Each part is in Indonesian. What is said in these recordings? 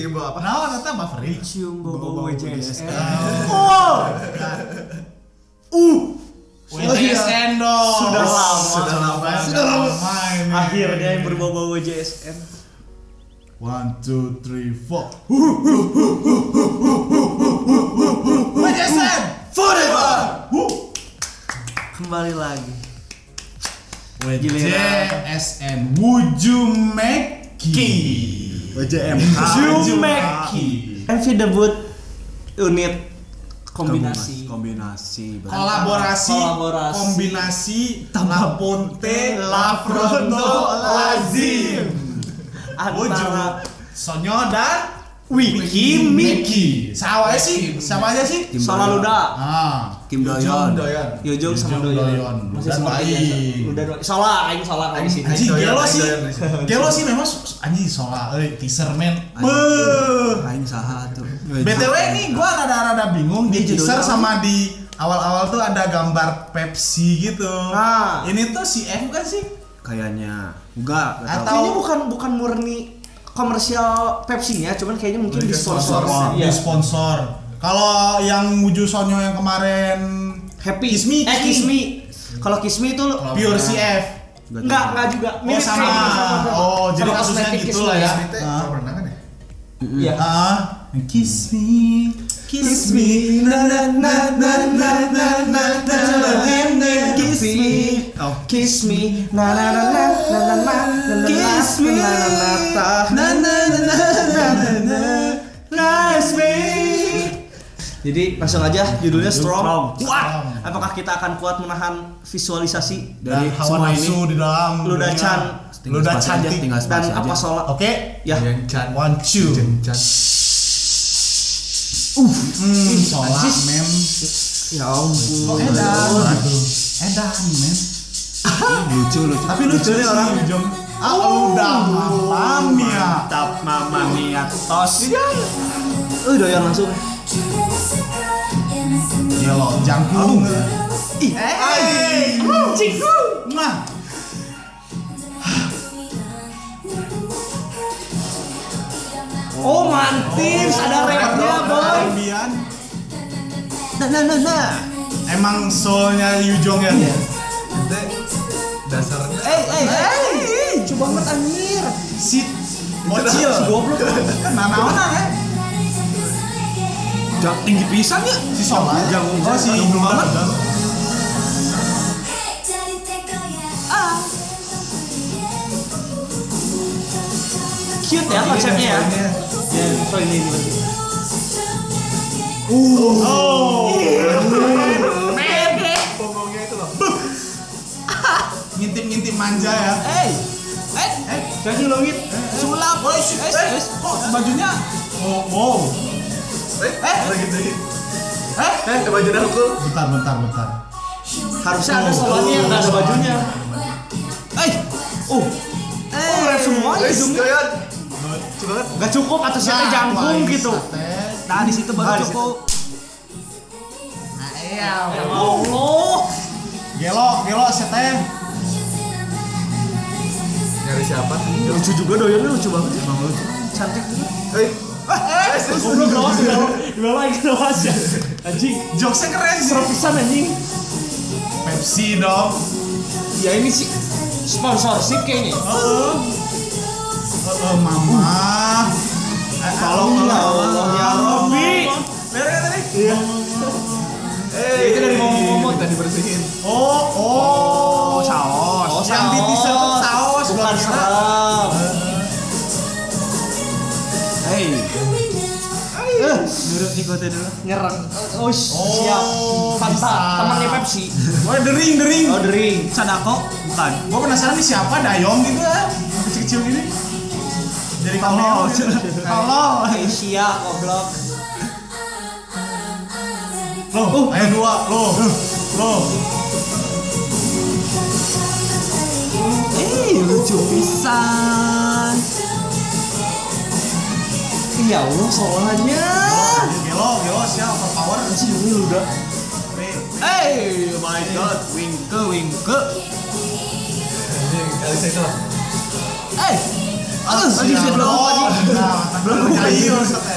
Cium bau apa? Nah, kata Buffering. Cium bau WJSN. WJSN dong. Sudah lama ini. Akhirnya yang berbau-bau WJSN. 1, 2, 3, 4. WJSN forever. Kembali lagi. WJSN Wujumeki. Wujumeki. MV debut unit kombinasi kolaborasi kombinasi Laponte Lafrondo Lazim antara Sonyo dan Wiki Miki. Siapa aja sih? Solaluda, Kim Doyon. Yojong sama Doyon. Masih baik. Udah Sola aing di sini. Anjing gelo sih memang anjing Sola teaser men. Aing saha tuh. BTW ini gua rada-rada bingung di teaser sama di awal-awal tuh ada gambar Pepsi gitu. Nah, ini tuh si F kan sih? Kayaknya enggak Atau ini bukan murni komersial Pepsi-nya, cuman kayaknya mungkin di sponsor. Di sponsor. Kalau yang Wuju Sonyo yang kemarin Happy Kiss Me. Kalau Kiss Me itu Pure CF. enggak juga. Oh sama. Oh, jadi Sama kasusnya kosmetik gitu Kiss lah Me ya. Pernah kan ya? Iya. Kiss me, na na na na na na na na Kiss me, kiss me, na na na na na na na, kiss me, na na na na na kiss me. Jadi langsung aja judulnya Strong. Kuat. Apakah kita akan kuat menahan visualisasi dari hawa semua nafsu ini? di dalam Ludacan, Luda cantik dan apa Sola? Oke, ya. One two. Sola men. Ya ampun. Edan men. Lucu. Tapi lucu nih orang Ujung. Udah Mama Mia tos. Doyan langsung. Gelo jangkung. Cing. Nah. Oh mantap, ada rapnya boy. Nah. Emang soulnya Yujong ya? Dasarnya. Coba banget anjir. Si bocil. Goblok. Nanaona ya? Tinggi pisan ya? Si Sola. Oh si banget. Cute ya konsepnya ya. Ya, so ini berarti. Pokoknya itu loh. Ngintip-ngintip manja ya. Jadi longit. Sulap. Kok bajunya? Wow. Lagi. Ada baju aku. Bentar. Harusnya ada solanya yang nggak ada bajunya. Rap semua hidungnya. Gak cukup atau siapa jangkung gitu. Nah di situ baru cukup. Ya Allah. Gelo seteh. Nyari siapa? Lucu juga doyannya lucu banget ya. Cantik juga. Goblok lawas ya. Gimana lagi lawas ya. Anjing. Jokesnya keren sih. Pisan anjing. Pepsi dong. Ya ini sih sponsorship kayaknya. Mama. Tolong ya Allah ya Robbi. Bener kan tadi? Iya. Itu dari ngomong-ngomong kita dibersihin. Saos. Yang di teaser tuh saos bukan serap. Nurut ikutin dulu. Nyerang. Siap. Fanta temannya Pepsi. Dering. Oh, Dering. Sadako bukan. Gua penasaran nih siapa Dayong gitu ya. Kecil-kecil gini. Jadi kalau Asia goblok. ayo dua loh. Lucu pisan. Ya Allah soalnya. Gelo siapa overpower Sih ini udah. My God, wingke. Kali saya itu. Anjing sih belum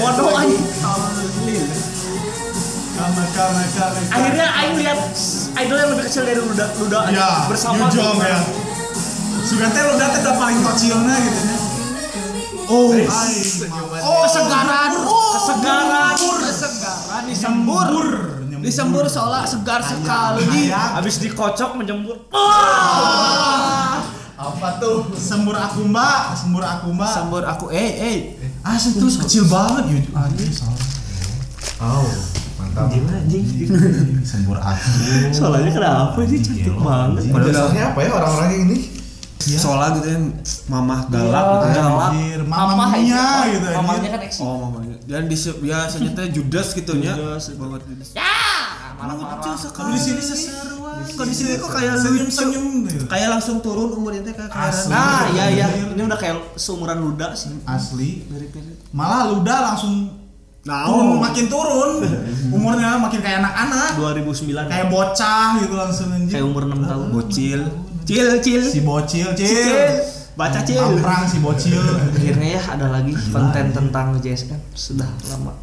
bodoh aja. Akhirnya Aing lihat idol yang lebih kecil dari Luda Ya, bersama Yujong ya. Sugan teh Luda teh udah paling kecilnya gitu ya. Oh, kesegaran disembur seolah segar sekali. habis dikocok menjembur. Apa tuh? Sembur aku mbak. Sembur aku Asli tuh kecil banget Yujong. Anjing salah. Oh, mantap. Sembur aku. Soalnya kenapa sih cantik banget. Padahal apa ya orang-orang yang ini? soalnya gitu kan mamah galak gitu kan. Anjir, mamanya gitu anjir. Mamanya kan eksi. Oh mamanya. Dan biasanya teh Judas gitu nya. Banget Judas. Marah-marah. Kalau di sini seseruan. Kalau di sini kok kayak senyum-senyum gitu. Kayak langsung turun umurnya teh kayak Asli. Nah, iya. Ini udah kayak seumuran Luda sih. Asli. Malah Luda langsung makin turun. Umurnya makin kayak anak-anak. 2009. Kayak bocah gitu langsung anjir. Kayak umur 6 tahun. bocil. Si bocil, Baca cil. Amprang si bocil. Akhirnya ya ada lagi konten tentang JSM sudah lama.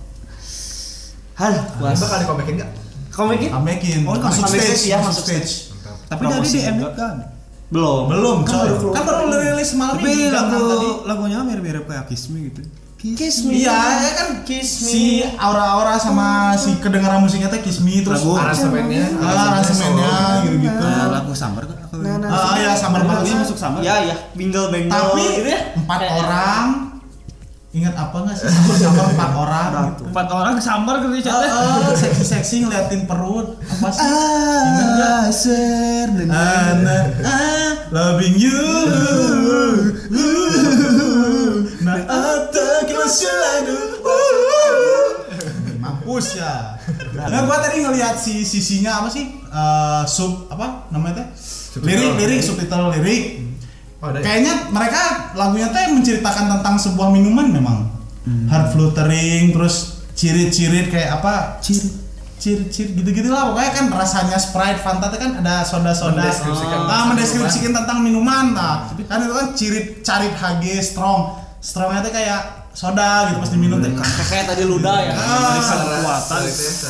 Ini bakal dikomekin enggak? Komekin? Amekin. Masuk stage ya, masuk stage. Tapi dari di MX kan. Belum. Kan baru rilis malam Tapi ini kan tadi. lagunya mirip-mirip kayak Kiss Me gitu. Kiss Me. Iya, ya kan si aura-aura sama si kedengaran musiknya teh Kiss Me terus Lagu aransemennya gitu-gitu. Lagu Summer kan? Ya Summer Lagunya banget. masuk Summer. Ya, bingle bangle Tapi gitu ya. 4 orang ingat apa nggak sih sama 4 orang gitu. 4 orang samar gitu ya. Seksi-seksi ngeliatin perut apa sih? Ingat nggak? Loving you. Nah, mampus ya. Nah, gua tadi ngeliat si sisinya apa sih? Sub apa namanya teh? Lirik, subtitle lirik. Oh, ada ya? Kayaknya mereka lagunya teh menceritakan tentang sebuah minuman memang. Heart fluttering, terus cirit-cirit kayak apa? Cirit gitu-gitu lah. Pokoknya kan rasanya Sprite, Fanta teh kan ada soda-soda. Mendeskripsikan tentang minuman. Nah, kan itu kan carit HG strong. Strongnya teh kayak soda gitu pas diminum teh. Kayak tadi Luda ya. Kekuatan.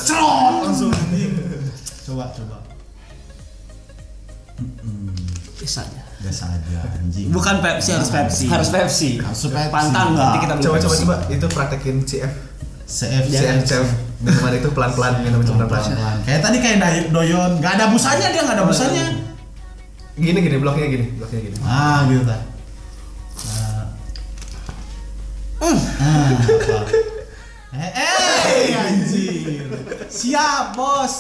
Cerot langsung. Coba. Bisa aja. Biasa aja anjing. Bukan Pepsi, harus Pepsi. Harus Pepsi. Pantang Pantang nanti kita Coba itu praktekin CF minuman itu pelan-pelan minum pelan-pelan. Kayak tadi kayak doyon, nggak ada busanya dia, nggak ada busanya. Gini bloknya gini. Gitu ta. Anjir. Siap, Bos.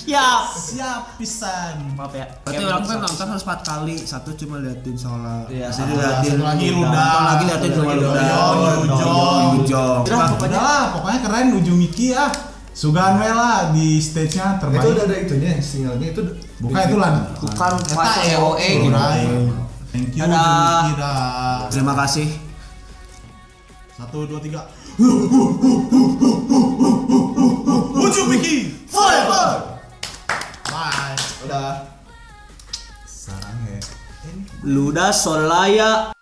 Siap pisan. Maaf ya. Berarti orang kan nonton harus 4 kali. Satu cuma liatin soalnya. Iya, Jadi satu lagi Luda. Satu lagi liatin cuma Luda. Ujong. Pokoknya keren ujung Miki ah. Sugan we lah di stage-nya terbaik. Itu udah ada itunya, sinyalnya itu. Bukan itu lah. Bukan Eta EOE gitu. Thank you Ada. ujung Miki dah. Terima kasih. 1, 2, 3. Ujung Miki forever. Bye. Udah. Sarang ya. Luda Solaya